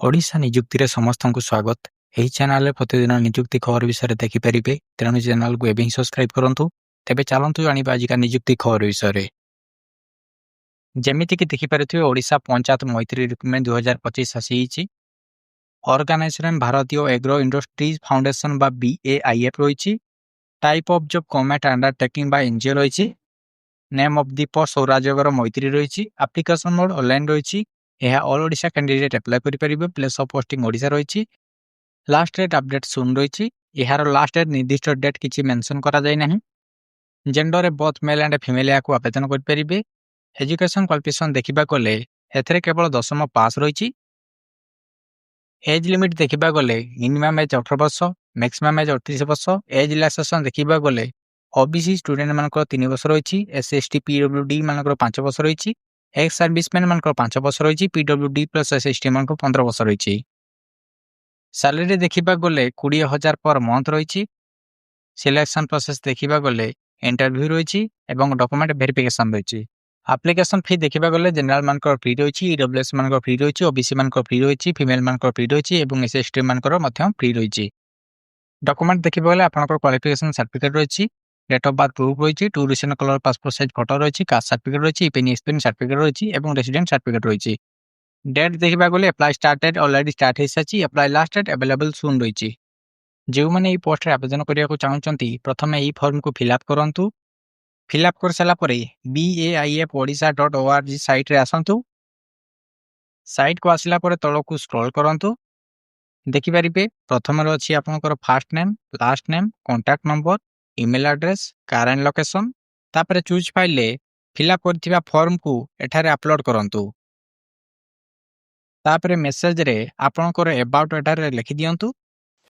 ଓଡ଼ିଶା ନିଯୁକ୍ତିରେ ସମସ୍ତଙ୍କୁ ସ୍ୱାଗତ। ଏହି ଚ୍ୟାନେଲରେ ପ୍ରତିଦିନ ନିଯୁକ୍ତି ଖବର ବିଷୟରେ ଦେଖିପାରିବେ। ତେଣୁ ଚ୍ୟାନେଲକୁ ଏବେ ହିଁ ସବସ୍କ୍ରାଇବ୍ କରନ୍ତୁ। ତେବେ ଚାଲନ୍ତୁ ଜାଣିବା ଆଜିକା ନିଯୁକ୍ତି ଖବର ବିଷୟରେ। ଯେମିତିକି ଦେଖିପାରୁଥିବେ ଓଡ଼ିଶା ପଞ୍ଚାୟତ ମୈତ୍ରୀ ରିକ୍ରୁଟମେଣ୍ଟ 2025 ଆସିଯାଇଛି। ଅର୍ଗାନାଇଜେସନ ଭାରତୀୟ ଏଗ୍ରୋ ଇଣ୍ଡଷ୍ଟ୍ରିଜ୍ ଫାଉଣ୍ଡେସନ ବା BAIF ରହିଛି। Type of job government undertaking ବା NGO ରହିଛି। ନେମ୍ ଅଫ୍ ଦି ପୋଷ୍ଟ ସୌରାଜଗର ମୈତ୍ରୀ ରହିଛି। ଆପ୍ଲିକେସନ ମୋଡ୍ ଅନଲାଇନ୍ ରହିଛି। ଏହା ଅଲ୍ ଓଡ଼ିଶା କ୍ୟାଣ୍ଡିଡେଟ୍ ଆପ୍ଲାଏ କରିପାରିବେ। ପ୍ଲେସ୍ ଅଫ୍ ପୋଷ୍ଟିଂ ଓଡ଼ିଶା ରହିଛି। ଲାଷ୍ଟ ଡେଟ୍ ଅପଡେଟ୍ ସୁନ୍ ରହିଛି। ଏହାର ଲାଷ୍ଟ ଡେଟ୍ ନିର୍ଦ୍ଦିଷ୍ଟ ଡେଟ୍ କିଛି ମେନସନ୍ କରାଯାଇ ନାହିଁ। ଜେଣ୍ଡରରେ ବୋଥ୍ ମେଲ୍ ଆଣ୍ଡ ଫିମେଲ୍ ଏହାକୁ ଆବେଦନ କରିପାରିବେ। ଏଜୁକେସନ୍ କ୍ୱାଲିଫିକେସନ୍ ଦେଖିବାକୁ ଗଲେ ଏଥିରେ କେବଳ 10ମ ପାସ୍ ରହିଛି। ଏଜ୍ ଲିମିଟ୍ ଦେଖିବାକୁ ଗଲେ ମିନିମମ୍ ଏଜ୍ 18 ବର୍ଷ, ମ୍ୟାକ୍ସିମମ୍ ଏଜ୍ 38 ବର୍ଷ। ଏଜ୍ ରିଲାକ୍ସେସନ୍ ଦେଖିବାକୁ ଗଲେ OBC ଷ୍ଟୁଡେଣ୍ଟମାନଙ୍କର 3 ବର୍ଷ ରହିଛି। SC/ST PWD ମାନଙ୍କର 5 ବର୍ଷ ରହିଛି। ଏକ୍ସ ସର୍ଭିସମ୍ୟାନ୍ ମାନଙ୍କର 5 ବର୍ଷ ରହିଛି। PWD ପ୍ଲସ୍ SC/ST ମାନଙ୍କର 15 ବର୍ଷ ରହିଛି। ସାଲେରୀ ଦେଖିବାକୁ ଗଲେ 20,000 ପର୍ ମନ୍ଥ ରହିଛି। ସିଲେକ୍ସନ୍ ପ୍ରୋସେସ୍ ଦେଖିବାକୁ ଗଲେ ଇଣ୍ଟରଭ୍ୟୁ ରହିଛି ଏବଂ ଡକୁମେଣ୍ଟ ଭେରିଫିକେସନ୍ ରହିଛି। ଆପ୍ଲିକେସନ୍ ଫି ଦେଖିବାକୁ ଗଲେ ଜେନେରାଲ ମାନଙ୍କର ଫ୍ରି ରହିଛି, EWS ମାନଙ୍କର ଫ୍ରି ରହିଛି, OBC ମାନଙ୍କର ଫ୍ରି ରହିଛି, ଫିମେଲ୍ ମାନଙ୍କର ଫ୍ରି ରହିଛି ଏବଂ SC/ST ମାନଙ୍କର ମଧ୍ୟ ଫ୍ରି ରହିଛି। ଡକୁମେଣ୍ଟ ଦେଖିବାକୁ ଗଲେ ଆପଣଙ୍କର କ୍ୱାଲିଫିକେସନ୍ ସାର୍ଟିଫିକେଟ୍ ରହିଛି, ଡେଟ୍ ଅଫ୍ ବାର୍ଥ ପ୍ରୁଫ୍ ରହିଛି, two recent colour passport size photo ରହିଛି, କାଷ୍ଟ ସାର୍ଟିଫିକେଟ୍ ରହିଛି, ପେନି ଏକ୍ସପିରିଏନ୍ସ ସାର୍ଟିଫିକେଟ୍ ରହିଛି ଏବଂ ରେସିଡେଣ୍ଟ ସାର୍ଟିଫିକେଟ୍ ରହିଛି। ଡେଟ୍ ଦେଖିବାକୁ ଗଲେ apply start date already start ହେଇସାରିଛି। ଆପ୍ଲାଏ ଲାଷ୍ଟ ଡେଟ୍ ଆଭେଲେବଲ୍ ସୁନ୍ ରହିଛି। ଯେଉଁମାନେ ଏହି ପୋଷ୍ଟରେ ଆବେଦନ କରିବାକୁ ଚାହୁଁଛନ୍ତି ପ୍ରଥମେ ଏହି ଫର୍ମକୁ ଫିଲ୍ଅପ୍ କରନ୍ତୁ। ଫିଲ୍ଅପ୍ କରିସାରିଲା ପରେ BAIFodisha.org ସାଇଟ୍ରେ ଆସନ୍ତୁ। ସାଇଟ୍କୁ ଆସିଲା ପରେ ତଳକୁ ସ୍କ୍ରୋଲ୍ କରନ୍ତୁ। ଦେଖିପାରିବେ ପ୍ରଥମରେ ଅଛି ଆପଣଙ୍କର first name, last name, contact number, email address, current location. ତାପରେ ଚୁଜ୍ ଫାଇଲ୍ରେ ଫିଲ୍ଅପ୍ କରିଥିବା ଫର୍ମକୁ ଏଠାରେ ଆପଲୋଡ୍ କରନ୍ତୁ। ତାପରେ ମେସେଜରେ ଆପଣଙ୍କର ଏବାଉଟ୍ ଏଠାରେ ଲେଖିଦିଅନ୍ତୁ।